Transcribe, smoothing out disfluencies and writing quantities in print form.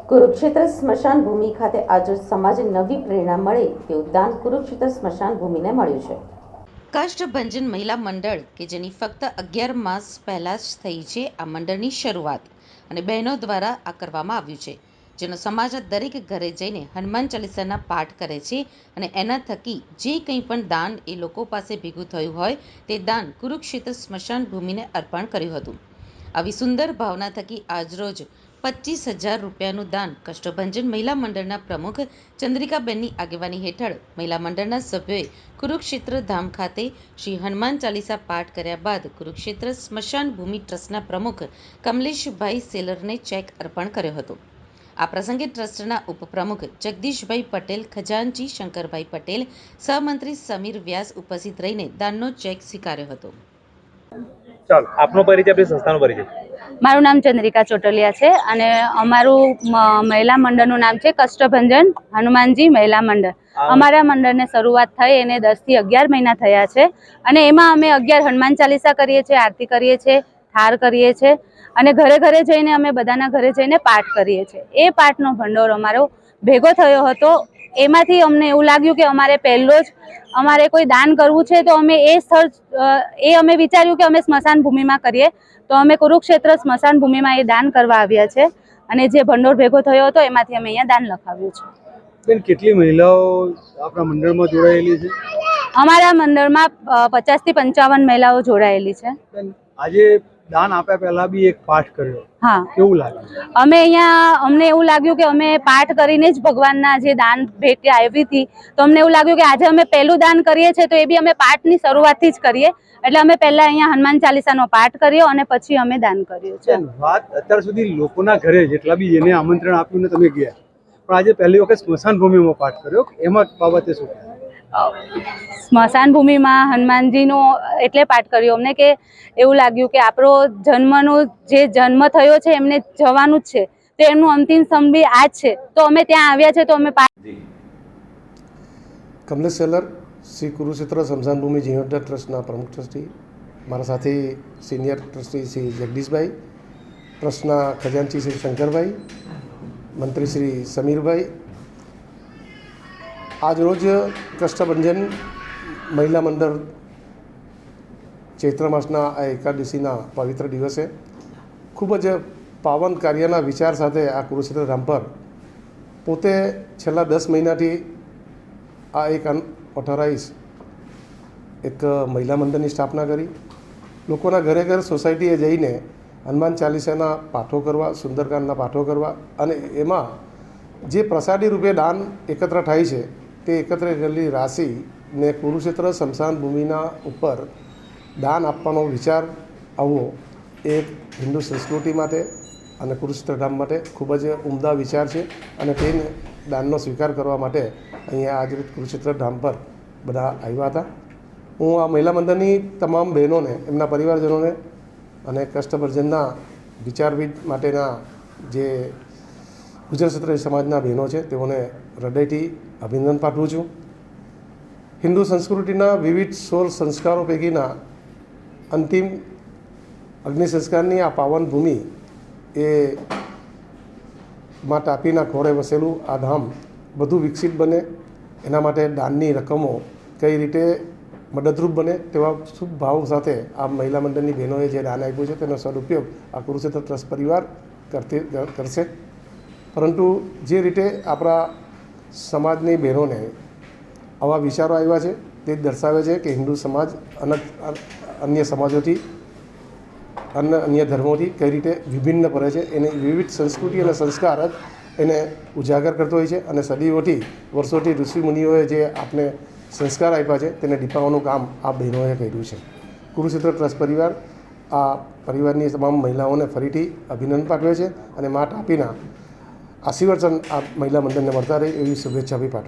કુરુક્ષેત્ર સ્મશાન ભૂમિ ખાતે આજે સમાજને નવી પ્રેરણા મળે તેવું દાન કુરુક્ષેત્ર સ્મશાન ભૂમિને મળ્યું છે. કષ્ટભંજન મહિલા મંડળ કે જેની ફક્ત 11 માસ પહેલા જ થઈ છે આ મંડળની શરૂઆત અને બહેનો દ્વારા આ કરવામાં આવ્યું છે, જેનો સમાજના દરેક ઘરે જઈને હનુમાન ચાલીસાના પાઠ કરે છે અને એના થકી જે કંઈ પણ દાન એ લોકો પાસે ભેગું થયું હોય તે દાન કુરુક્ષેત્ર સ્મશાન ભૂમિને અર્પણ કર્યું હતું. આવી સુંદર ભાવના થકી આજરોજ 25,000 રૂપિયાનું દાન કષ્ટભંજન મહિલા મંડળના પ્રમુખ ચંદ્રિકાબેનની આગેવાની હેઠળ મહિલા મંડળના સભ્યોએ કુરુક્ષેત્ર ધામ ખાતે શ્રી હનુમાન ચાલીસા પાઠ કર્યા બાદ કુરુક્ષેત્ર સ્મશાન ભૂમિ ટ્રસ્ટના પ્રમુખ કમલેશભાઈ સેલરને ચેક અર્પણ કર્યો હતો. આ પ્રસંગે ટ્રસ્ટના ઉપપ્રમુખ જગદીશભાઈ પટેલ, ખજાનચી શંકરભાઈ પટેલ, સહમંત્રી સમીર વ્યાસ ઉપસ્થિત રહીને દાનનો ચેક સ્વીકાર્યો હતો. ચાલો આપનો પરિચય, આપણી સંસ્થાનો પરિચય. મારું નામ ચંદ્રિકા ચોટલિયા છે અને અમારું મહિલા મંડળનું નામ છે કષ્ટભંજન હનુમાનજી મહિલા મંડળ. અમારા મંડળને શરૂઆત થઈ એને 10 થી 11 મહિના થયા છે અને એમાં અમે 11 હનુમાન ચાલીસા કરીએ છીએ, આરતી કરીએ છીએ, થાર કરીએ છીએ અને ઘરે ઘરે જઈને અમે બધાના ઘરે જઈને પાઠ કરીએ છીએ. એ પાઠનો ભંડોળ અમારો ભેગો થયો હતો. એમાંથી અમને એવું લાગ્યું કે અમારે પહેલો જ અમારે કોઈ દાન કરવું છે તો અમે એ સ્થળ અમે વિચાર્યું કે અમે સ્મશાન ભૂમિમાં કરીએ, તો અમે કુરુક્ષેત્ર સ્મશાન ભૂમિમાં એ દાન કરવા આવ્યા છે અને જે ભંડોળ ભેગો થયો હતો એમાંથી અમે અહીંયા દાન લખાવ્યું છે. બેન, કેટલી મહિલાઓ આપણા મંડળમાં જોડાયેલી છે? અમારા મંડળમાં 50 થી 55 મહિલાઓ જોડાયેલી છે. આજે દાન આપ્યા પહેલા બી એક પાઠ કર્યો. હા, કેવું લાગ્યું? અમને એવું લાગ્યું કે અમે પાઠ કરીને જ ભગવાનના જે દાન ભેટ આવી હતી તો અમને એવું લાગ્યું કે આજે અમે પહેલું દાન કરીએ છીએ તો એ બી અમે પાઠની શરૂઆતથી જ કરીએ. એટલે અમે પહેલા અહીંયા હનુમાન ચાલીસાનો પાઠ કર્યો અને પછી અમે દાન કર્યું છે. વાત અત્યાર સુધી લોકોના ઘરે જેટલા બી એને આમંત્રણ આપ્યું ને તમે ગયા, પણ આજે પહેલી વખત સ્મશાન ભૂમિમાં પાઠ કર્યો, એમાં બાબતે શું? સ્મશાન ભૂમિમાં હનુમાનજીનો એટલે પાઠ કર્યો અમને કે એવું લાગ્યું કે આપણો જન્મ થયો છે એમને જવાનું જ છે, તો એમનું અંતિમ સમય આ જ છે, તો અમે ત્યાં આવ્યા છે તો અમે કમલેશ સેલર, શ્રી કુરુક્ષેત્ર સ્મશાન ભૂમિ જીર્ણોદ્ધાર ટ્રસ્ટના પ્રમુખ ટ્રસ્ટી, મારા સાથે સિનિયર ટ્રસ્ટી શ્રી જગદીશભાઈ, ટ્રસ્ટના ખજાનચી શ્રી શંકરભાઈ, મંત્રી શ્રી સમીરભાઈ. આજ રોજ કષ્ટભંજન મહિલા મંડળ ચૈત્ર માસના આ એકાદશીના પવિત્ર દિવસે ખૂબ જ પાવન કાર્યના વિચાર સાથે આ કુરુક્ષેત્ર ધામ પર પોતે છેલ્લા 10 મહિનાથી આ એક અનઓથોરાઇઝ એક મહિલા મંડળની સ્થાપના કરી લોકોના ઘરે ઘર સોસાયટીએ જઈને હનુમાન ચાલીસાના પાઠો કરવા, સુંદરકાંડના પાઠો કરવા અને એમાં જે પ્રસાદી રૂપે દાન એકત્ર થાય છે તે એકત્ર કરેલી રાશિને કુરુક્ષેત્ર સ્મશાન ભૂમિના ઉપર દાન આપવાનો વિચાર આવવો એ હિન્દુ સંસ્કૃતિ માટે અને કુરુક્ષેત્ર ધામ માટે ખૂબ જ ઉમદા વિચાર છે અને તે દાનનો સ્વીકાર કરવા માટે અહીંયા આજે કુરુક્ષેત્ર ધામ પર બધા આવ્યા હતા. હું આ મહિલા મંડળની તમામ બહેનોને, એમના પરિવારજનોને અને કષ્ટભંજનના વિચારવિદ માટેના જે ગુજર ક્ષત્રિય સમાજના બહેનો છે તેઓને હૃદયથી અભિનંદન પાઠવું છું. હિન્દુ સંસ્કૃતિના વિવિધ 16 સંસ્કારો પૈકીના અંતિમ અગ્નિ સંસ્કારની આ પાવન ભૂમિ એ મા તાપીના ખોળે વસેલું આ ધામ વધુ વિકસિત બને એના માટે દાનની રકમો કઈ રીતે મદદરૂપ બને તેવા શુભ ભાવ સાથે આ મહિલા મંડળની બહેનોએ જે દાન આપ્યું છે તેનો સદુપયોગ આ કુરુક્ષેત્ર ટ્રસ્ટ પરિવાર કરશે. પરંતુ જે રીતે આપણા સમાજની બહેનોને આવા વિચારો આવ્યા છે તે દર્શાવે છે કે હિન્દુ સમાજ અન્ય સમાજોથી અન્ય ધર્મોથી કઈ રીતે વિભિન્ન પડે છે. એની વિવિધ સંસ્કૃતિ અને સંસ્કાર જ એને ઉજાગર કરતો હોય છે અને સદીઓથી વર્ષોથી ઋષિમુનિઓએ જે આપને સંસ્કાર આપ્યા છે તેને દીપાવવાનું કામ આ બહેનોએ કર્યું છે. કુરુક્ષેત્ર ટ્રસ્ટ પરિવાર આ પરિવારની તમામ મહિલાઓને ફરીથી અભિનંદન પાઠવે છે અને મા તાપીના આશીર્વચન આ મહિલા મંડળને મળતા રહે એવી શુભેચ્છા બી પાઠવે.